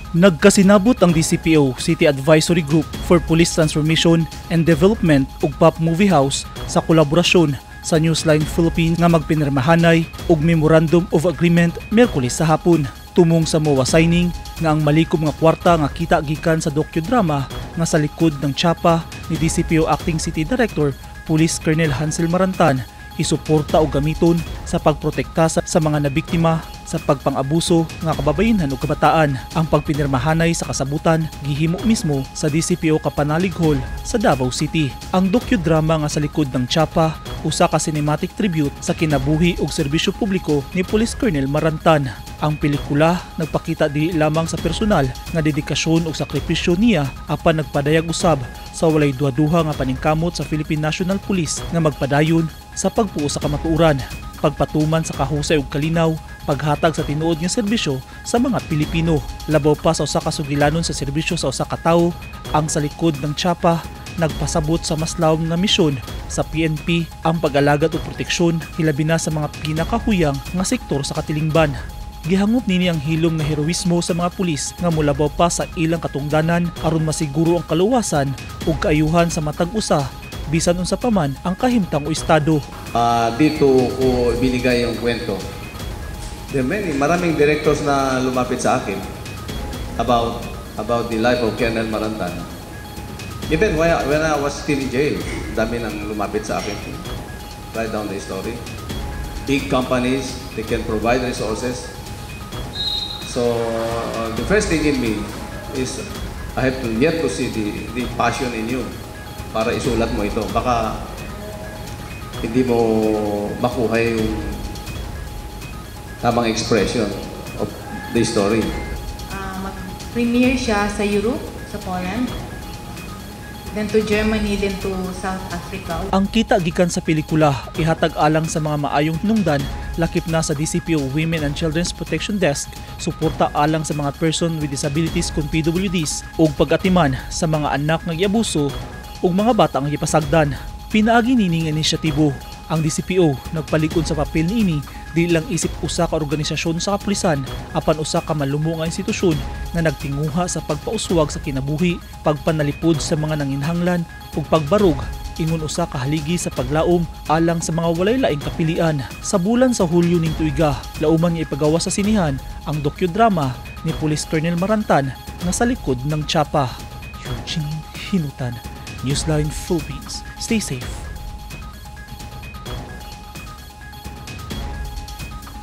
Nagkasinabot ang DCPO City Advisory Group for Police Transformation and Development ug Pop Movie House sa kolaborasyon sa Newsline Philippines nga magpinirmahanay og Memorandum of Agreement Miyerkules sa hapon. Tumong sa MOA signing nga ang malikom nga kwarta nga kita gikan sa docudrama nga sa likod ng tsapa ni DCPO Acting City Director Police Colonel Hansel Marantan isuporta o gamiton sa pagprotekta sa mga nabiktima sa pagpang-abuso nga kababayenhan o kabataan. Ang pagpinirmahanay sa kasabutan gihimo mismo sa DCPO Kapanalig Hall sa Davao City. Ang docudrama nga sa likod ng tsapa usa ka cinematic tribute sa kinabuhi ug serbisyo publiko ni Police Colonel Marantan. Ang pelikula nagpakita di lamang sa personal nga dedikasyon ug sakripisyo niya apan nagpadayag usab sa walay duha-duha nga paningkamot sa Philippine National Police nga magpadayon sa pagpuo sa kamatuoran, pagpatuman sa kahusay ug kalinaw, paghatag sa tinuod nga serbisyo sa mga Pilipino. Labaw pa sa usa ka sugilanon sa serbisyo sa usa ka tawo, ang sa likod ng tsapa nagpasabot sa mas lawom nga misyon sa PNP ang pag-alagad ug proteksyon hilabi na sa mga pinakahuyang nga sektor sa katilingban. Gihangop nini ang hilom nga heroismo sa mga pulis nga mulabaw pa sa ilang katungdanan aron masiguro ang kaluwasan ug kaayuhan sa matag usa bisan unsa pa man ang kahimtang o estado. Dito ko binigay yung kwento. Maraming directors na lumapit sa akin about the life of Colonel Marantan. Even when I was still in jail, dami nang lumapit sa akin. Write down the story. Big companies, they can provide resources. So the first thing in me is I have to yet to see the passion in you para isulat mo ito. Baka hindi mo makuha yung tamang expression of the story. Mag-premiere siya sa Europe, sa Poland, then to Germany, then to South Africa. Ang kita gikan sa pelikula ihatag alang sa mga maayong hinungdan lakip na sa DCPO Women and Children's Protection Desk, suporta alang sa mga person with disabilities kung PWDs ug pag-atiman sa mga anak nga giabuso ug mga bata nga gipasagdan. Pinaagi nining inisyatibo ang DCPO nagpalikon sa papel niini di lang isip usa ka organisasyon sa kapulisan apan usa ka malumo nga institusyon nga nagtinguha sa pagpauswag sa kinabuhi, pagpanalipod sa mga nanginhanglan ug pagbarog ingon usa ka haligi sa paglaom alang sa mga walay laing kapilian. Sa bulan sa Hulyo ning tuiga, lauman nga ipagawa sa sinihan ang docudrama ni Police Colonel Marantan nga sa likod ng tsapa. Eugene Hinutan, Newsline Philippines. Stay safe.